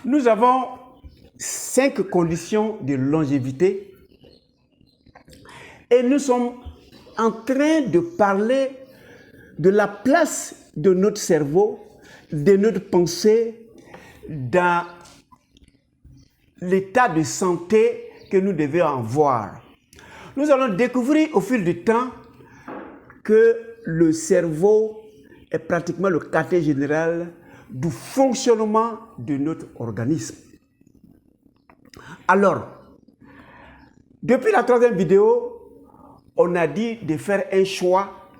Nous avons 5 conditions de longévité et nous sommes en train de parler de la place de notre cerveau, de notre pensée dans l'état de santé que nous devons avoir. Nous allons découvrir au fil du temps que le cerveau est pratiquement le quartier général du fonctionnement de notre organisme. Alors, depuis la 3e vidéo, on a dit de faire un choix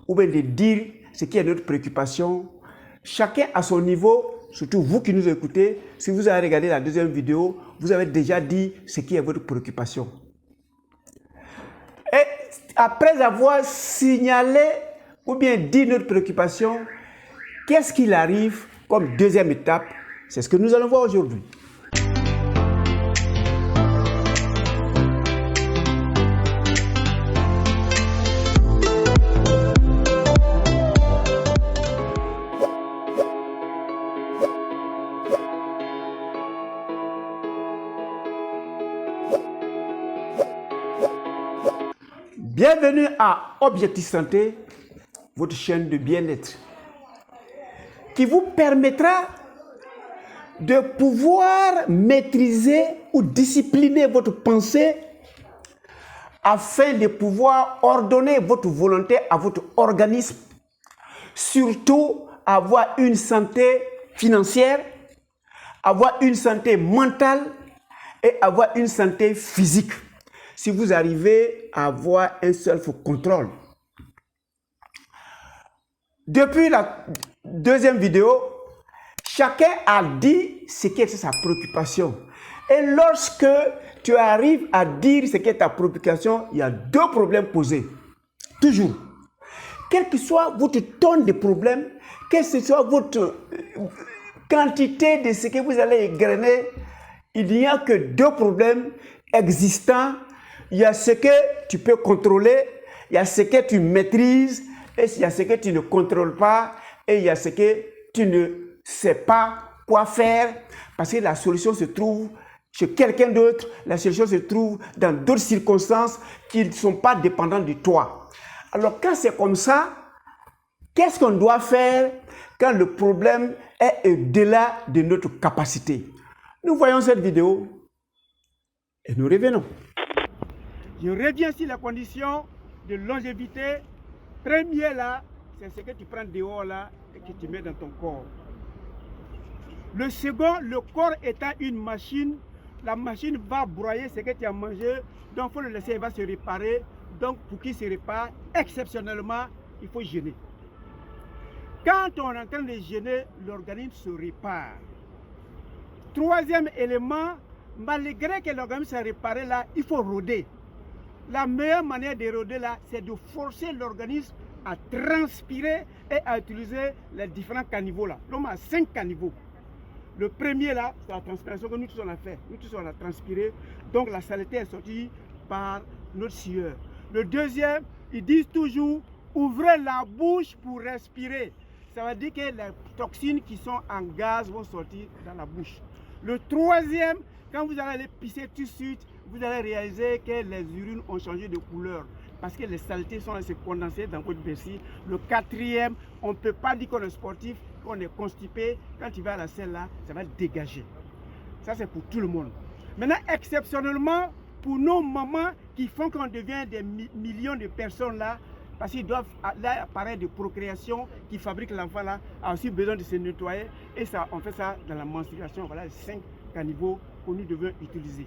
ou bien de dire ce qui est notre préoccupation. Chacun à son niveau, surtout vous qui nous écoutez, si vous avez regardé la 2e vidéo, vous avez déjà dit ce qui est votre préoccupation. Et après avoir signalé ou bien dit notre préoccupation, qu'est-ce qu'il arrive comme 2e étape? C'est ce que nous allons voir aujourd'hui. Bienvenue à Objectif Santé, votre chaîne de bien-être, qui vous permettra de pouvoir maîtriser ou discipliner votre pensée afin de pouvoir ordonner votre volonté à votre organisme, surtout avoir une santé financière, avoir une santé mentale et avoir une santé physique. Si vous arrivez à avoir un self-control. Depuis la 2e vidéo, chacun a dit ce qui est sa préoccupation. Et lorsque tu arrives à dire ce qui est ta préoccupation, il y a 2 problèmes posés. Toujours. Quel que soit votre tonne de problème, quelle que soit votre quantité de ce que vous allez égrener, il n'y a que 2 problèmes existants. Il y a ce que tu peux contrôler, il y a ce que tu maîtrises, et il y a ce que tu ne contrôles pas, et il y a ce que tu ne sais pas quoi faire, parce que la solution se trouve chez quelqu'un d'autre, la solution se trouve dans d'autres circonstances qui ne sont pas dépendantes de toi. Alors quand c'est comme ça, qu'est-ce qu'on doit faire quand le problème est au-delà de notre capacité? Nous voyons cette vidéo et nous revenons. Je reviens sur la condition de longévité. Premier là, c'est ce que tu prends dehors là et que tu mets dans ton corps. Le second, le corps étant une machine, la machine va broyer ce que tu as mangé, donc il faut le laisser, il va se réparer. Donc pour qu'il se répare, exceptionnellement, il faut jeûner. Quand on est en train de jeûner, l'organisme se répare. 3e élément, malgré que l'organisme se répare là, il faut rôder. La meilleure manière de rôder là, c'est de forcer l'organisme à transpirer et à utiliser les différents caniveaux là. L'homme a 5 caniveaux. Le premier là, c'est la transpiration que nous tous on a fait. Nous tous on a transpiré. Donc la saleté est sortie par notre sueur. Le deuxième, ils disent toujours, ouvrez la bouche pour respirer. Ça veut dire que les toxines qui sont en gaz vont sortir dans la bouche. Le troisième, quand vous allez aller pisser tout de suite, vous allez réaliser que les urines ont changé de couleur parce que les saletés sont se condenser dans votre vessie. Le 4e, on ne peut pas dire qu'on est sportif, qu'on est constipé. Quand tu vas à la selle là, ça va dégager. Ça c'est pour tout le monde. Maintenant, exceptionnellement, pour nos mamans qui font qu'on devient des millions de personnes là, parce qu'ils doivent, l'appareil de procréation qui fabrique l'enfant là, a aussi besoin de se nettoyer. Et ça, on fait ça dans la menstruation. Voilà les 5 caniveaux que nous devons utiliser.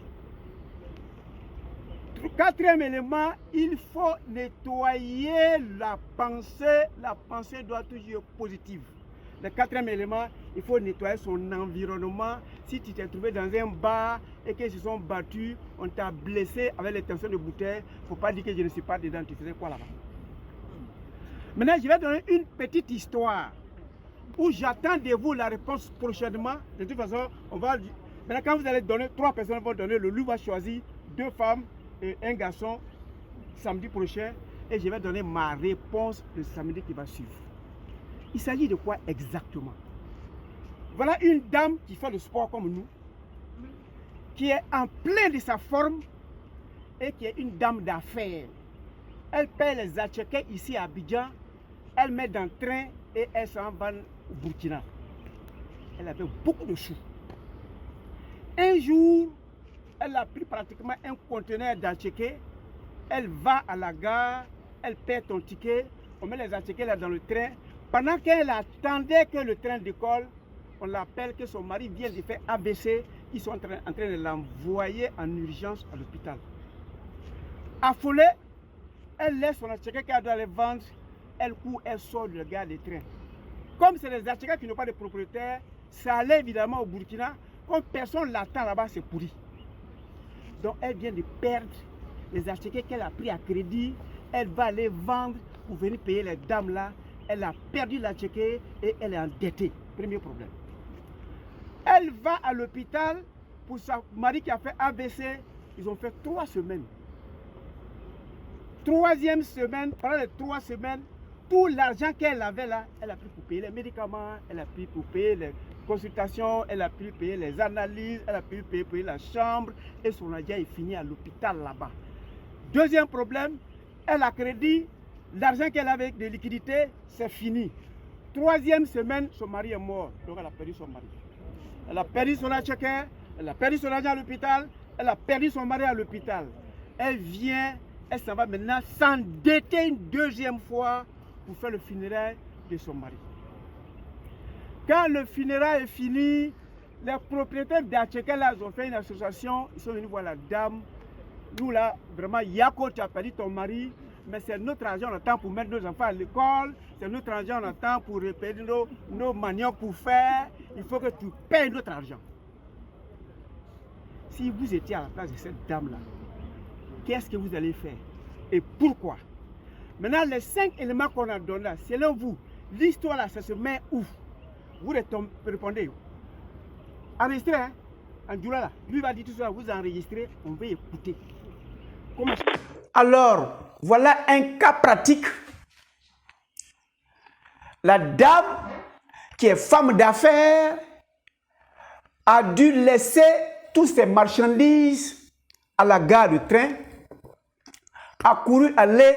4e élément, il faut nettoyer la pensée. La pensée doit toujours être positive. Le 4e élément, il faut nettoyer son environnement. Si tu t'es trouvé dans un bar et qu'ils se sont battus, on t'a blessé avec les tensions de bouteille, il ne faut pas dire que je ne suis pas dedans. Tu faisais quoi là-bas? Maintenant, je vais donner une petite histoire où j'attends de vous la réponse prochainement. De toute façon, on va. Maintenant, quand vous allez donner, 3 personnes vont donner, le loup va choisir 2 femmes et un garçon samedi prochain et je vais donner ma réponse le samedi qui va suivre. Il s'agit de quoi exactement? Voilà une dame qui fait le sport comme nous, qui est en plein de sa forme et qui est une dame d'affaires. Elle paie les atchekés ici à Abidjan, elle met dans le train et elle s'en va au Burkina. Elle avait beaucoup de sous. Un jour, elle a pris pratiquement un conteneur d'atchekés. Elle va à la gare, elle paie ton ticket, on met les atchekés là dans le train. Pendant qu'elle attendait que le train décolle, on l'appelle que son mari vient de faire AVC, ils sont en train de l'envoyer en urgence à l'hôpital. Affolée, elle laisse son atcheka qu'elle doit les vendre, elle court, elle sort de la gare des trains. Comme c'est les atcheka qui n'ont pas de propriétaire, ça allait évidemment au Burkina, comme personne l'attend là-bas, c'est pourri. Donc elle vient de perdre les atcheka qu'elle a pris à crédit, elle va les vendre pour venir payer les dames là, elle a perdu l'atcheka et elle est endettée. Premier problème. Elle va à l'hôpital pour son mari qui a fait AVC. Ils ont fait 3 semaines. Troisième semaine, pendant les 3 semaines, tout l'argent qu'elle avait là, elle a pris pour payer les médicaments, elle a pris pour payer les consultations, elle a pris pour payer les analyses, elle a pris pour payer la chambre et son argent est fini à l'hôpital là-bas. Deuxième problème, elle a crédit, l'argent qu'elle avait de liquidité, c'est fini. Troisième semaine, son mari est mort, donc elle a perdu son mari. Elle a perdu son atcheka, elle a perdu son argent à l'hôpital, elle a perdu son mari à l'hôpital. Elle vient, elle s'en va maintenant s'endetter une deuxième fois pour faire le funérail de son mari. Quand le funérail est fini, les propriétaires d'atcheka là, ils ont fait une association, ils sont venus voir la dame. Nous là, vraiment, Yako, tu as perdu ton mari, mais c'est notre argent, on attend pour mettre nos enfants à l'école, c'est notre argent, on attend pour repérer nos maniocs pour faire, il faut que tu payes notre argent. Si vous étiez à la place de cette dame-là, qu'est-ce que vous allez faire et pourquoi? Maintenant, les 5 éléments qu'on a donnés là, selon vous, l'histoire là, ça se met où? Vous répondez. Enregistrez, hein? Andjoula là, lui va dire tout ça, vous enregistrez, on va écouter. Comment... Alors, voilà un cas pratique. La dame, qui est femme d'affaires, a dû laisser toutes ses marchandises à la gare du train, a couru aller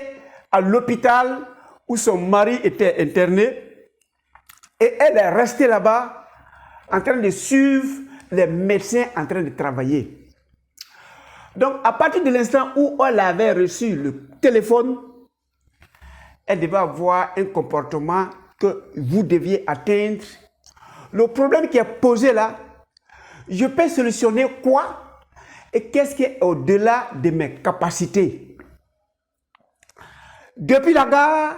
à l'hôpital où son mari était interné et elle est restée là-bas en train de suivre les médecins en train de travailler. Donc, à partir de l'instant où elle avait reçu le téléphone, elle devait avoir un comportement que vous deviez atteindre. Le problème qui est posé là, je peux solutionner quoi et qu'est-ce qui est au-delà de mes capacités. Depuis la gare,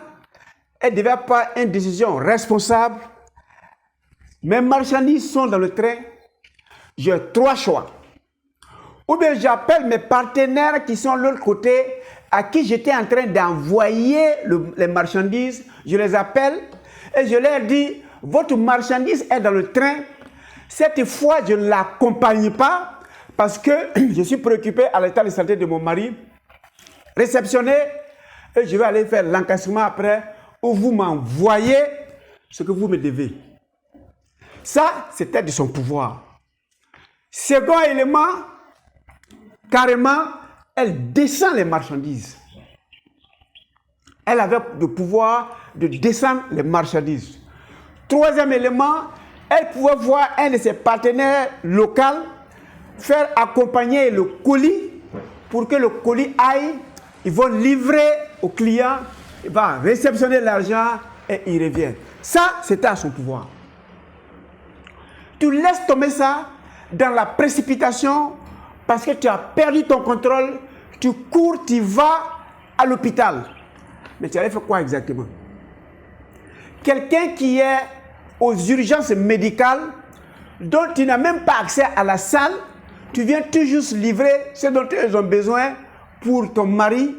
elle devait prendre une décision responsable. Mes marchandises sont dans le train. J'ai 3 choix. Ou bien j'appelle mes partenaires qui sont de l'autre côté, à qui j'étais en train d'envoyer les marchandises. Je les appelle et je leur dis, votre marchandise est dans le train. Cette fois, je ne l'accompagne pas parce que je suis préoccupé à l'état de santé de mon mari. Réceptionné, et je vais aller faire l'encaissement après, où vous m'envoyez ce que vous me devez. Ça, c'était de son pouvoir. Second élément, carrément, elle descend les marchandises. Elle avait le pouvoir de descendre les marchandises. Troisième élément, elle pouvait voir un de ses partenaires locaux faire accompagner le colis pour que le colis aille. Ils vont livrer au client, il va réceptionner l'argent et il revient. Ça, c'était à son pouvoir. Tu laisses tomber ça dans la précipitation parce que tu as perdu ton contrôle, tu cours, tu vas à l'hôpital. Mais tu avais fait quoi exactement? Quelqu'un qui est aux urgences médicales, dont tu n'as même pas accès à la salle, tu viens tout juste livrer ce dont ils ont besoin pour ton mari,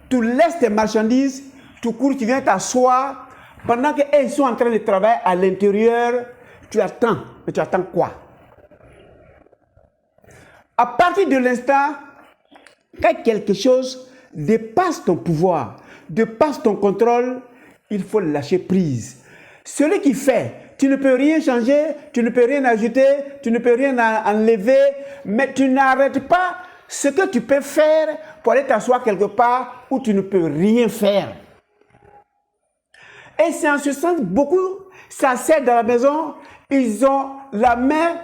tu laisses tes marchandises, tu cours, tu viens t'asseoir, pendant qu'ils sont en train de travailler à l'intérieur, tu attends. Mais tu attends quoi? À partir de l'instant, quand quelque chose dépasse ton pouvoir, dépasse ton contrôle, il faut lâcher prise. Celui qui fait, tu ne peux rien changer, tu ne peux rien ajouter, tu ne peux rien enlever, mais tu n'arrêtes pas ce que tu peux faire pour aller t'asseoir quelque part où tu ne peux rien faire. Et c'est en ce sens, beaucoup s'asseyent dans la maison, ils ont la main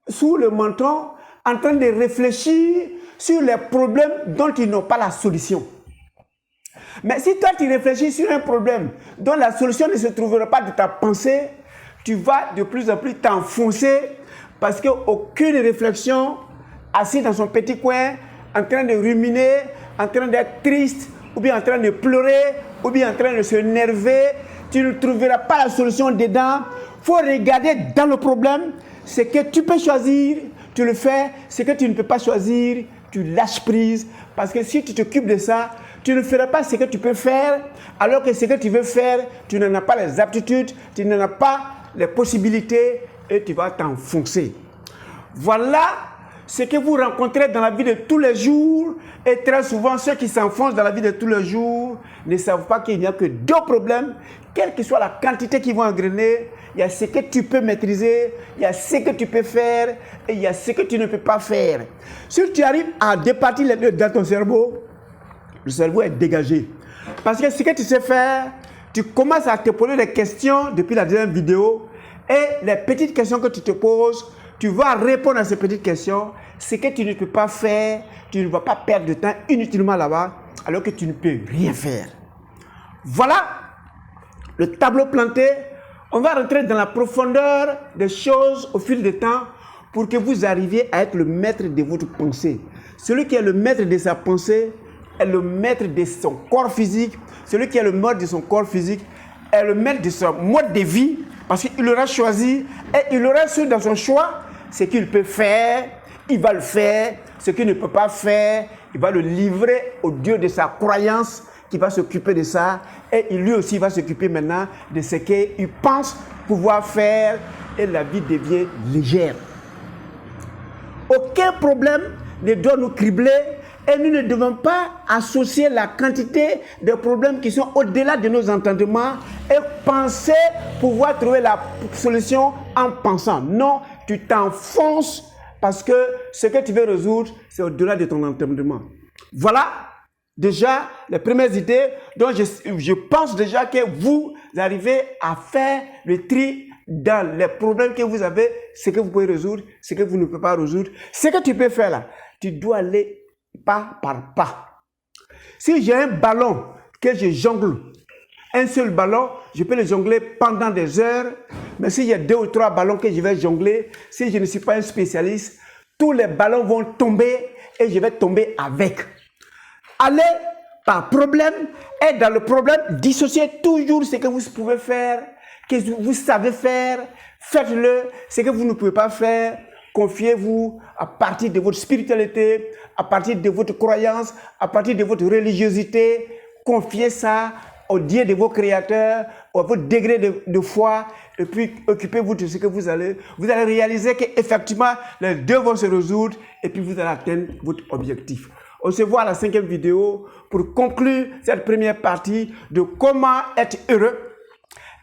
sous le menton en train de réfléchir sur les problèmes dont ils n'ont pas la solution. Mais si toi tu réfléchis sur un problème dont la solution ne se trouvera pas de ta pensée, tu vas de plus en plus t'enfoncer parce qu'aucune réflexion, assis dans son petit coin, en train de ruminer, en train d'être triste, ou bien en train de pleurer, ou bien en train de se nerver, tu ne trouveras pas la solution dedans. Il faut regarder dans le problème. Ce que tu peux choisir, tu le fais. Ce que tu ne peux pas choisir, tu lâches prise. Parce que si tu t'occupes de ça, tu ne feras pas ce que tu peux faire, alors que ce que tu veux faire, tu n'en as pas les aptitudes, tu n'en as pas les possibilités et tu vas t'enfoncer. Voilà ce que vous rencontrez dans la vie de tous les jours. Et très souvent, ceux qui s'enfoncent dans la vie de tous les jours ne savent pas qu'il n'y a que deux problèmes. Quelle que soit la quantité qu'ils vont engrainer, il y a ce que tu peux maîtriser, il y a ce que tu peux faire et il y a ce que tu ne peux pas faire. Si tu arrives à départir les deux dans ton cerveau, le cerveau est dégagé. Parce que ce que tu sais faire, tu commences à te poser des questions depuis la deuxième vidéo et les petites questions que tu te poses, tu vas répondre à ces petites questions. Ce que tu ne peux pas faire, tu ne vas pas perdre de temps inutilement là-bas alors que tu ne peux rien faire. Voilà le tableau planté. On va rentrer dans la profondeur des choses au fil du temps pour que vous arriviez à être le maître de votre pensée. Celui qui est le maître de sa pensée est le maître de son corps physique. Celui qui est le maître de son corps physique est le maître de son mode de vie parce qu'il aura choisi et il aura su dans son choix ce qu'il peut faire, il va le faire. Ce qu'il ne peut pas faire, il va le livrer au Dieu de sa croyance qui va s'occuper de ça et lui aussi va s'occuper maintenant de ce qu'il pense pouvoir faire et la vie devient légère. Aucun problème ne doit nous cribler et nous ne devons pas associer la quantité de problèmes qui sont au-delà de nos entendements et penser pouvoir trouver la solution en pensant. Non, tu t'enfonces parce que ce que tu veux résoudre, c'est au-delà de ton entendement. Voilà déjà les premières idées dont je pense déjà que vous arrivez à faire le tri dans les problèmes que vous avez, ce que vous pouvez résoudre, ce que vous ne pouvez pas résoudre. Ce que tu peux faire là, tu dois aller pas par pas. Si j'ai un ballon que je jongle, un seul ballon, je peux le jongler pendant des heures, mais s'il y a 2 ou 3 ballons que je vais jongler, si je ne suis pas un spécialiste, tous les ballons vont tomber et je vais tomber avec. Allez par problème et dans le problème, dissociez toujours ce que vous pouvez faire, que vous savez faire, faites-le. Ce que vous ne pouvez pas faire, confiez-vous à partir de votre spiritualité, à partir de votre croyance, à partir de votre religiosité. Confiez ça au Dieu de vos créateurs, à votre degré de foi, et puis occupez-vous de ce que vous allez réaliser qu'effectivement, les deux vont se résoudre, et puis vous allez atteindre votre objectif. On se voit à la 5e vidéo pour conclure cette première partie de comment être heureux.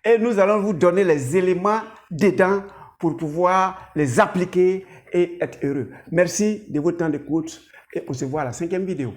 Et nous allons vous donner les éléments dedans pour pouvoir les appliquer et être heureux. Merci de votre temps d'écoute et on se voit à la 5e vidéo.